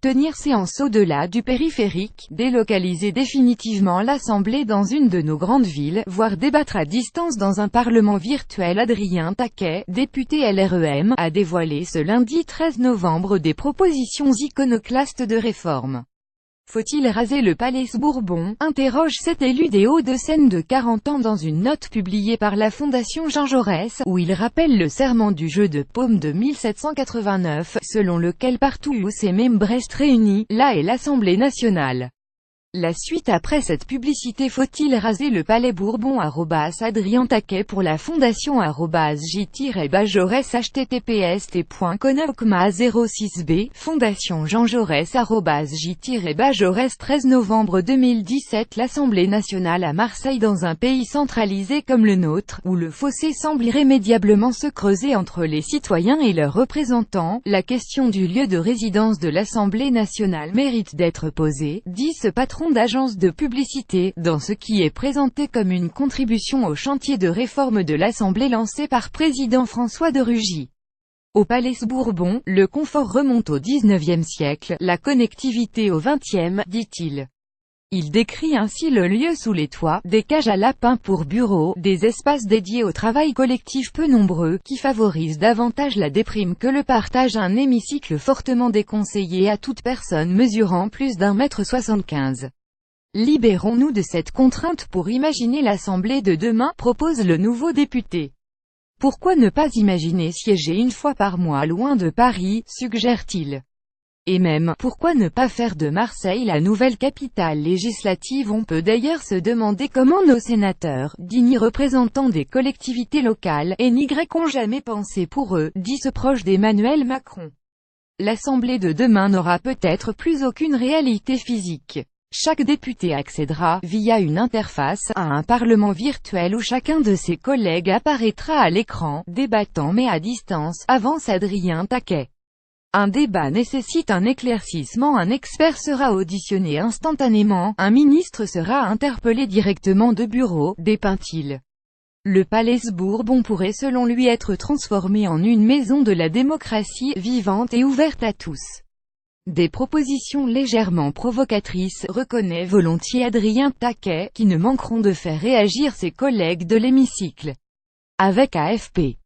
Tenir séance au-delà du périphérique, délocaliser définitivement l'Assemblée dans une de nos grandes villes, voire débattre à distance dans un parlement virtuel. Adrien Taquet, député LREM, a dévoilé ce lundi 13 novembre des propositions iconoclastes de réforme. Faut-il raser le Palais Bourbon? Interroge cet élu des Hauts-de-Seine de 40 ans dans une note publiée par la Fondation Jean Jaurès, où il rappelle le serment du jeu de paume de 1789, selon lequel partout où ces membres restent réunis, là est l'Assemblée nationale. La suite après cette publicité. Faut-il raser le Palais Bourbon? Adrien Taquet pour la Fondation j-Jaurès https://t.conocma06b, Fondation Jean Jaurès j-Jaurès 13 novembre 2017. L'Assemblée nationale à Marseille. Dans un pays centralisé comme le nôtre, où le fossé semble irrémédiablement se creuser entre les citoyens et leurs représentants, la question du lieu de résidence de l'Assemblée nationale mérite d'être posée, dit ce patron d'agence de publicité, dans ce qui est présenté comme une contribution au chantier de réforme de l'Assemblée lancé par président François de Rugy. Au Palais Bourbon, le confort remonte au XIXe siècle, la connectivité au XXe, dit-il. Il décrit ainsi le lieu sous les toits, des cages à lapins pour bureaux, des espaces dédiés au travail collectif peu nombreux, qui favorisent davantage la déprime que le partage. Un hémicycle fortement déconseillé à toute personne mesurant plus d'1,75 m. Libérons-nous de cette contrainte pour imaginer l'Assemblée de demain, propose le nouveau député. Pourquoi ne pas imaginer siéger une fois par mois loin de Paris, suggère-t-il. Et même, pourquoi ne pas faire de Marseille la nouvelle capitale législative? On peut d'ailleurs se demander comment nos sénateurs, dignes représentants des collectivités locales, et n'y ont jamais pensé pour eux, dit ce proche d'Emmanuel Macron. L'Assemblée de demain n'aura peut-être plus aucune réalité physique. Chaque député accédera, via une interface, à un parlement virtuel où chacun de ses collègues apparaîtra à l'écran, débattant mais à distance, avance Adrien Taquet. Un débat nécessite un éclaircissement, un expert sera auditionné instantanément, un ministre sera interpellé directement de bureau, dépeint-il. Le Palais Bourbon pourrait selon lui être transformé en une maison de la démocratie, vivante et ouverte à tous. Des propositions légèrement provocatrices, reconnaît volontiers Adrien Taquet, qui ne manqueront de faire réagir ses collègues de l'hémicycle. Avec AFP.